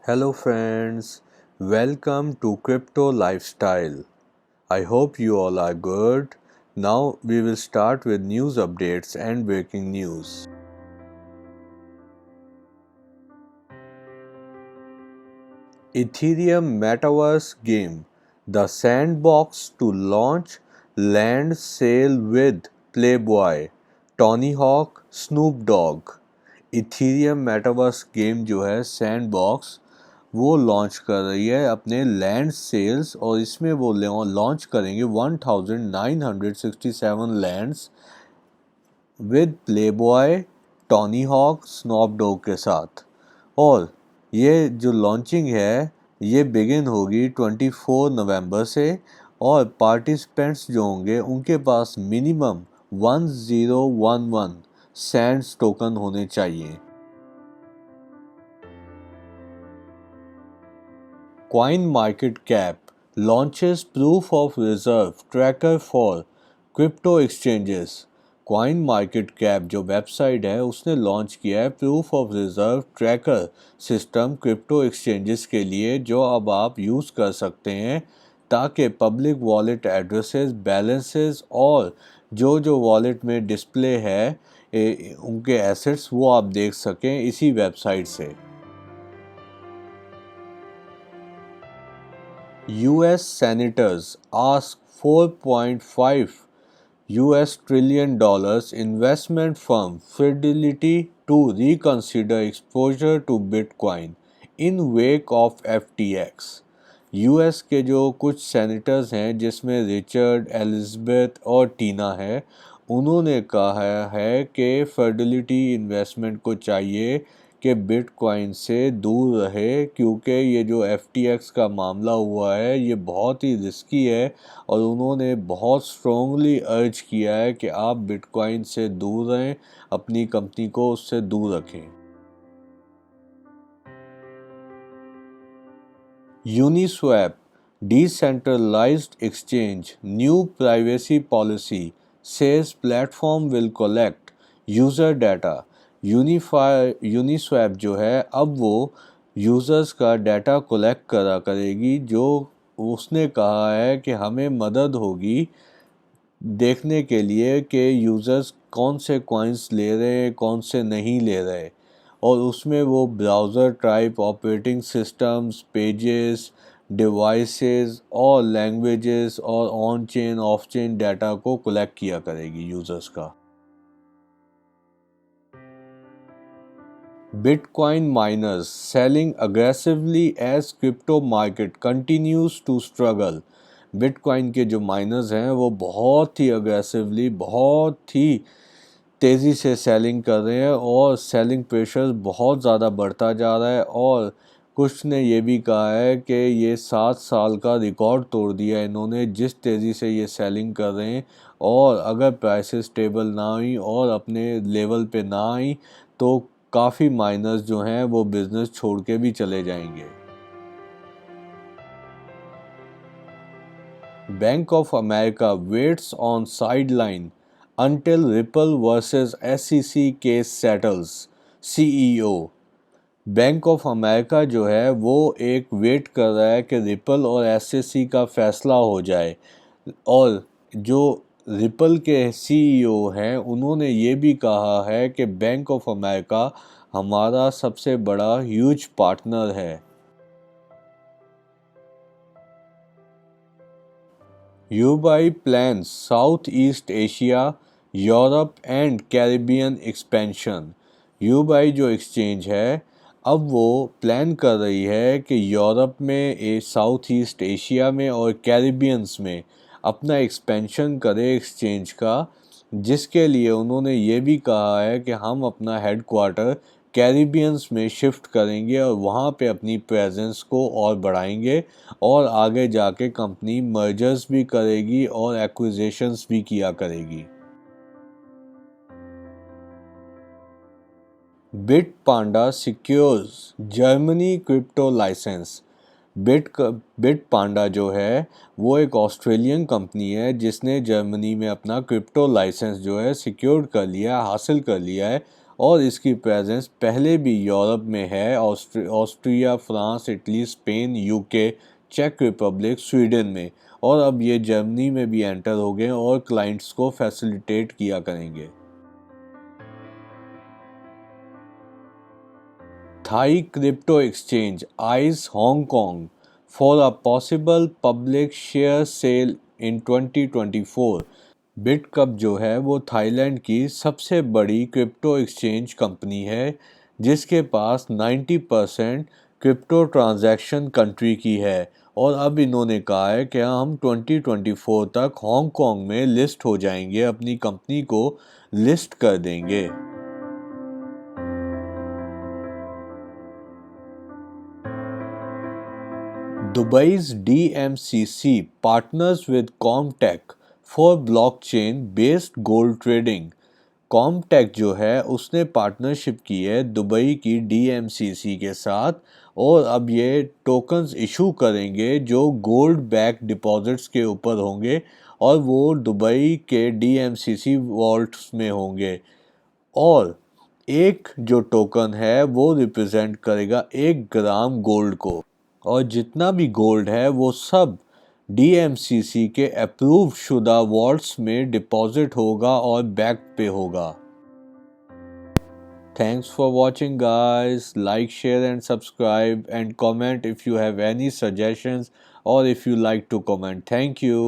Hello friends, welcome to Crypto Lifestyle. I hope you all are good. Now we will start with news updates and breaking news. Ethereum Metaverse game, The Sandbox to launch land sale with Playboy, Tony Hawk, Snoop Dogg. Ethereum metaverse game जो है sandbox वो launch कर रही है अपने land sales और इसमें वो लॉन्च करेंगे 1967 lands with Playboy, Tony Hawk, Snoop Dogg के साथ। और ये जो लॉन्चिंग है ये बिगिन होगी 24 नवंबर से और पार्टिसिपेंट्स जो होंगे उनके पास मिनिमम 1011 सैंड्स टोकन होने चाहिए। CoinMarketCap launches proof of reserve tracker for crypto exchanges। CoinMarketCap जो वेबसाइट है उसने लॉन्च किया है proof of reserve tracker system crypto exchanges के लिए, जो अब आप यूज़ कर सकते हैं ताकि पब्लिक वॉलेट एड्रेसेस, बैलेंसेस और जो वॉलेट में डिस्प्ले है उनके एसेट्स वो आप देख सकें इसी वेबसाइट से। US senators ask $4.5 trillion investment firm Fidelity to reconsider exposure to Bitcoin in wake of FTX। US के जो कुछ सेनेटर्स हैं जिसमें रिचर्ड, एलिज़ाबेथ और टीना है, उन्होंने कहा है कि फिडेलिटी इन्वेस्टमेंट को चाहिए कि बिटकॉइन से दूर रहे, क्योंकि ये जो FTX का मामला हुआ है ये बहुत ही रिस्की है और उन्होंने बहुत स्ट्रॉन्गली अर्ज किया है कि आप बिटकॉइन से दूर रहें, अपनी कंपनी को उससे दूर रखें। Uniswap decentralized exchange new privacy policy says platform will collect user data। Uniswap जो है अब वो यूज़र्स का डाटा कलेक्ट करेगी, जो उसने कहा है कि हमें मदद होगी देखने के लिए कि यूज़र्स कौन से कॉइन्स ले रहे हैं, कौन से नहीं ले रहे, और उसमें वो browser type, operating systems, pages, devices और लैंग्वेजेस और on chain of chain data को कलेक्ट किया करेगी यूज़र्स का। Bitcoin miners selling aggressively as crypto market continues to struggle। Bitcoin के जो माइनर्स हैं वो बहुत ही अग्रेसिवली, बहुत ही तेज़ी से सेलिंग कर रहे हैं और सेलिंग प्रेशर बहुत ज़्यादा बढ़ता जा रहा है। और कुछ ने ये भी कहा है कि ये 7 साल का रिकॉर्ड तोड़ दिया इन्होंने, जिस तेज़ी से ये सेलिंग कर रहे हैं। और अगर प्राइसेस स्टेबल ना हुई और अपने लेवल पे ना आई तो काफ़ी माइनर्स जो हैं वो बिजनेस छोड़ के भी चले जाएंगे। Bank of America waits on sideline until Ripple versus SEC case settles. CEO Bank of America जो है वो एक वेट कर रहा है कि रिपल और SEC का फैसला हो जाए। और जो रिपल के CEO हैं उन्होंने ये भी कहा है कि बैंक ऑफ अमेरिका हमारा सबसे बड़ा ह्यूज पार्टनर है। यूबाई plans South East Asia, Europe and Caribbean expansion. यूबाई जो एक्सचेंज है अब वो प्लान कर रही है कि यूरोप में, साउथ ईस्ट एशिया में और कैरिबियंस में अपना एक्सपेंशन करे एक्सचेंज का, जिसके लिए उन्होंने ये भी कहा है कि हम अपना हेडक्वार्टर कैरिबियंस में शिफ्ट करेंगे और वहाँ पे अपनी प्रेजेंस को और बढ़ाएंगे और आगे जाके कंपनी मर्जर्स भी करेगी और एक्विजिशंस भी किया करेगी। बिटपांडा सिक्योर्स जर्मनी क्रिप्टो लाइसेंस। बिटपांडा जो है वो एक ऑस्ट्रेलियन कंपनी है जिसने जर्मनी में अपना क्रिप्टो लाइसेंस जो है सिक्योर कर लिया, हासिल कर लिया है। और इसकी प्रेजेंस पहले भी यूरोप में है, Austria, France, Italy, Spain, UK, चेक रिपब्लिक, स्वीडन में, और अब ये जर्मनी में भी एंटर हो गए और क्लाइंट्स को फैसिलिटेट किया करेंगे। Thai crypto exchange eyes Hong Kong for a possible public share cell इन 2024। बिटकप जो है वो थाईलैंड की सबसे बड़ी क्रिप्टो एक्सचेंज कंपनी है जिसके पास 90% क्रिप्टो ट्रांजैक्शन कंट्री की है, और अब इन्होंने कहा है कि हम 2024 तक हांगकांग में लिस्ट हो जाएंगे, अपनी कंपनी को लिस्ट कर देंगे। Dubai's DMCC partners with Comtech for blockchain based gold trading। कॉमटेक जो है उसने पार्टनरशिप की है दुबई की डीएमसीसी के साथ, और अब ये टोकन्स इशू करेंगे जो गोल्ड बैक डिपॉजिट्स के ऊपर होंगे, और वो दुबई के डीएमसीसी वॉल्ट्स में होंगे। और एक जो टोकन है वो रिप्रेजेंट करेगा 1 ग्राम गोल्ड को, और जितना भी गोल्ड है वो सब डीएमसीसी के अप्रूव शुदा वॉल्ट्स में डिपॉजिट होगा और बैक पे होगा। Thanks for watching guys. Like, share and subscribe and comment if you have any suggestions or if you like to comment. Thank you.